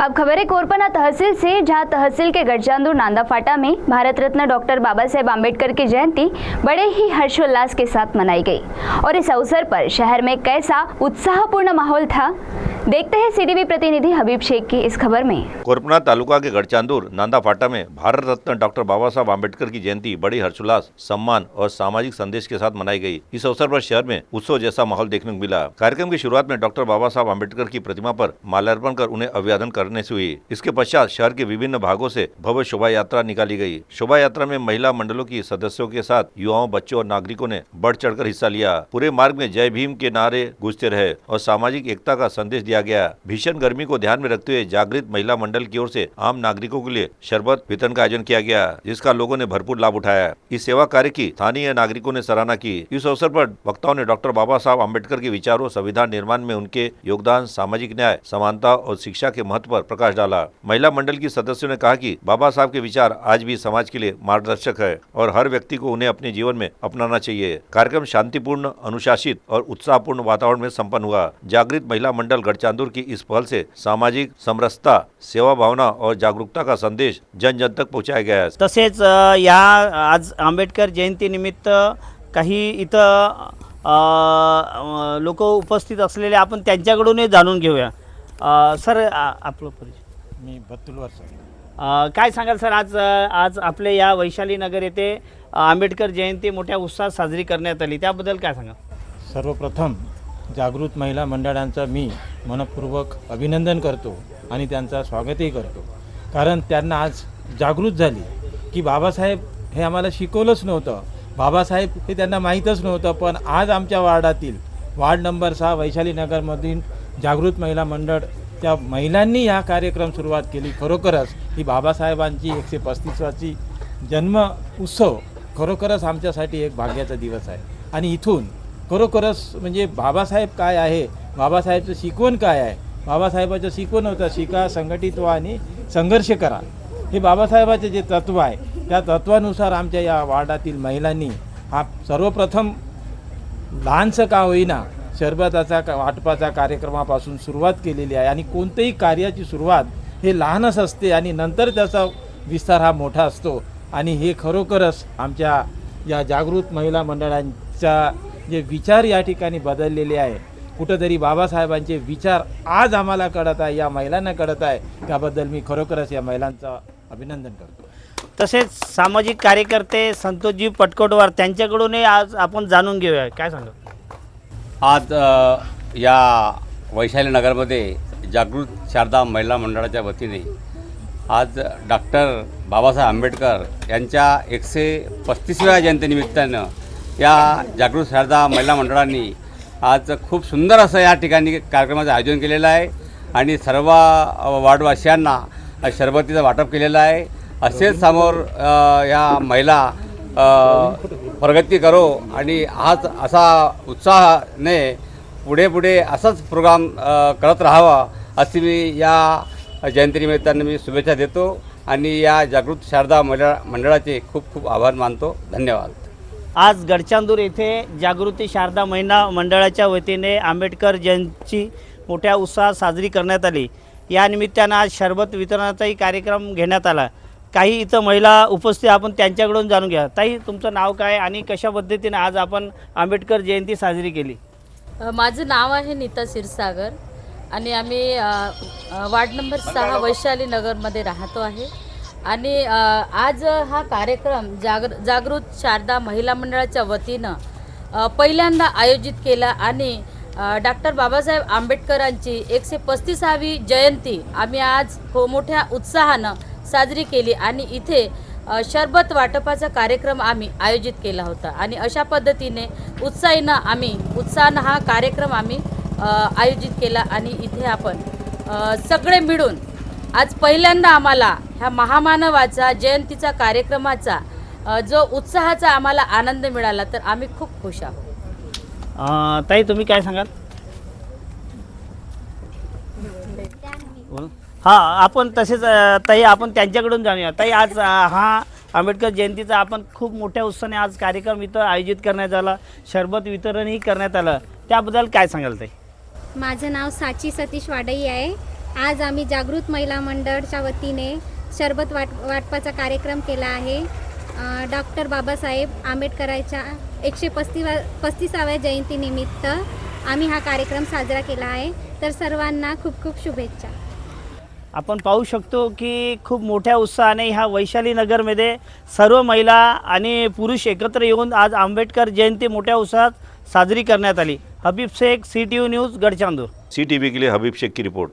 अब खबर है कोरपना तहसील से, जहां तहसील के गठजांदूर नांदाफाटा में भारत रत्न डॉक्टर बाबा साहेब आम्बेडकर की जयंती बड़े ही हर्षोल्लास के साथ मनाई गई। और इस अवसर पर शहर में कैसा उत्साहपूर्ण माहौल था, देखते हैं सीडीवी प्रतिनिधि हबीब शेख की इस खबर में। कोरपना तालुका के गठचांदूर नांदाफाटा में भारत रत्न डॉक्टर बाबा साहब आम्बेडकर की जयंती बड़ी हर्षोल्लास, सम्मान और सामाजिक संदेश के साथ मनाई गई। इस अवसर पर शहर में उत्सव जैसा माहौल देखने को मिला। कार्यक्रम की शुरुआत में डॉक्टर बाबा साहब आम्बेडकर की प्रतिमा पर माल्यार्पण कर उन्हें अभिवादन करने से हुई। इसके पश्चात शहर के विभिन्न भागों से भव्य शोभा यात्रा निकाली गई। शोभा यात्रा में महिला मंडलों की सदस्यों के साथ युवाओं, बच्चों और नागरिकों ने बढ़ चढ़कर हिस्सा लिया। पूरे मार्ग में जय भीम के नारे गूंजते रहे और सामाजिक एकता का संदेश दिया गया। भीषण गर्मी को ध्यान में रखते हुए जागृत महिला मंडल की ओर से आम नागरिकों के लिए शरबत वितरण का आयोजन किया गया, जिसका लोगों ने भरपूर लाभ उठाया। इस सेवा कार्य की स्थानीय नागरिकों ने सराहना की। इस अवसर पर वक्ताओं ने डॉक्टर बाबा साहब आम्बेडकर के विचारों, संविधान निर्माण में उनके योगदान, सामाजिक न्याय, समानता और शिक्षा के महत्व पर प्रकाश डाला। महिला मंडल की सदस्यों ने कहा कि बाबा साहब के विचार आज भी समाज के लिए मार्गदर्शक है और हर व्यक्ति को उन्हें अपने जीवन में अपनाना चाहिए। कार्यक्रम शांतिपूर्ण, अनुशासित और उत्साहपूर्ण वातावरण में संपन्न हुआ। जागृत महिला मंडल गठचांदूर की इस पहल से सामाजिक समरसता, सेवा भावना और जागरूकता का संदेश जन जन तक पहुंचाया गया है। तसेच या आज आंबेडकर जयंती निमित्त काही इथं लोक उपस्थित असलेले आपण त्यांच्याकडूनही जाणून घेऊया। सर, आपलं परिचय? मी बत्तुलवार सर। काय सांगाल सर, आज आपले या वैशाली नगर येथे आंबेडकर जयंती मोठ्या उत्साहात साजरी करण्यात आली, त्याबद्दल काय सांगाल? सर्वप्रथम जागृत महिला मंडळांचा मी मनपूर्वक अभिनंदन करतो आणि त्यांचा स्वागतही करतो, कारण त्यांना आज जागृत झाली की बाबासाहेब हे आम्हाला शिकवलंच नव्हतं, बाबासाहेब हे त्यांना माहीतच नव्हतं, पण आज आमच्या वार्ड नंबर 6 वैशाली नगरमधील जागृत महिला मंडळ त्या महिलांनी हा कार्यक्रम सुरुवात केली। खरोखरच ही बाबासाहेबांची 135वी जन्म उत्सव खरोखरच आमच्यासाठी एक भाग्याचा दिवस आहे। आणि इथून खरोखरच म्हणजे बाबासाहेब काय आहे, बाबासाहेबचं शिकवण काय आहे, बाबासाहेबाचं शिकवण होतं शिका, संघटित व्हा आणि संघर्ष करा, हे बाबासाहेबाचे जे तत्व आहे त्या तत्वानुसार आमच्या या वार्डातील महिलांनी हा सर्वप्रथम लहानसं का होईना शरबताचा वाटपाचा कार्यक्रमापासून सुरुवात केलेली आहे। आणि कोणत्याही कार्याची सुरुवात हे लहानच असते आणि नंतर त्याचा विस्तार हा मोठा असतो। आणि हे खरोखरच आमच्या या जागृत महिला मंडळांचा जे विचार या ठिकाणी बदललेले आहे, कुठंतरी बाबासाहेबांचे विचार आज आम्हाला कळत आहे, या महिलांना कळत आहे, त्याबद्दल मी खरोखरच या महिलांचं अभिनंदन करतो। तसेच सामाजिक कार्यकर्ते संतोषजी पटकोटवार त्यांच्याकडूनही आज आपण जाणून घेऊया, काय सांगाल? आज या वैशाली नगरमध्ये जागृत शारदा महिला मंडळाच्या वतीने आज डॉक्टर बाबासाहेब आंबेडकर यांच्या 135व्या जयंतीनिमित्तानं या जागृत शारदा महिला मंडळांनी आज खूप सुंदर असं या ठिकाणी कार्यक्रमाचं आयोजन केलेलं आहे आणि सर्व वार्डवासियांना शरबतीचं वाटप केलेलं आहे। असेच समोर या महिला प्रगती करो आणि आज असा उत्साहाने पुढे असाच प्रोग्राम करत राहावा अशी मी या जयंतीनिमित्तानं मी शुभेच्छा देतो आणि या जागृत शारदा महिला मंडळाचे खूप खूप आभार मानतो। धन्यवाद। आज गडचांदूर येथे जागृती शारदा महिला मंडळाच्या वतीने आंबेडकर जयंती मोठ्या उत्साहात साजरी करण्यात आली। या निमित्तानं आज शरबत वितरणाचाही कार्यक्रम घेण्यात आला। काही इथं महिला उपस्थित, आपण त्यांच्याकडून जाणून घ्या। ताई, तुमचं नाव काय आणि कशा पद्धतीने आज आपण आंबेडकर जयंती साजरी केली? माझं नाव आहे नीता क्षीरसागर आणि आम्ही वार्ड नंबर 6 वैशाली नगरमध्ये राहतो आहे। आणि आज हा कार्यक्रम जागृत शारदा महिला मंडळाच्या वतीनं पहिल्यांदा आयोजित केला आणि डॉक्टर बाबासाहेब आंबेडकरांची 135वी जयंती आम्ही आज मोठ्या उत्साहानं साजरी केली आणि इथे शरबत वाटपाचा कार्यक्रम आम्ही आयोजित केला होता। आणि अशा पद्धतीने उत्साहानं हा कार्यक्रम आम्ही आयोजित केला आणि इथे आपण सगळे मिळून आज पहिल्यांदा आम्हाला ह्या महामानवाचा जयंतीचा कार्यक्रमाचा जो उत्साहाचा आम्हाला आनंद मिळाला, तर आम्ही खूप खुश आहोत। ताई, तुम्ही काय सांगाल? हां, आपण तसेच ताई, आपण त्यांच्याकडून जाणूया। ताई, आज हा आंबेडकर जयंतीचा आपण खूप मोठ्या उत्साहाने आज कार्यक्रम इथं आयोजित करण्यात आला, शरबत वितरणही करण्यात आलं, त्याबद्दल काय सांगाल ताई? माझं नाव साची सतीश वाडई आहे आज आम्ही जागृत महिला मंडळच्या वतीने सरबत वाटपाचा कार्यक्रम केला आहे. डॉक्टर बाबासाहेब आंबेडकरांच्या 135व्या जयंतीनिमित्त आम्ही हा कार्यक्रम साजरा केला आहे. तर सर्वांना खूप खूप शुभेच्छा. आपण पाहू शकतो की खूप मोठ्या उत्साहाने ह्या वैशाली नगरमध्ये सर्व महिला आणि पुरुष एकत्र येऊन आज आंबेडकर जयंती मोठ्या उत्साहात साजरी करण्यात आली. Habib Shaikh, CTV news, Gadchandur. CTV के लिए हबीब शेख की रिपोर्ट.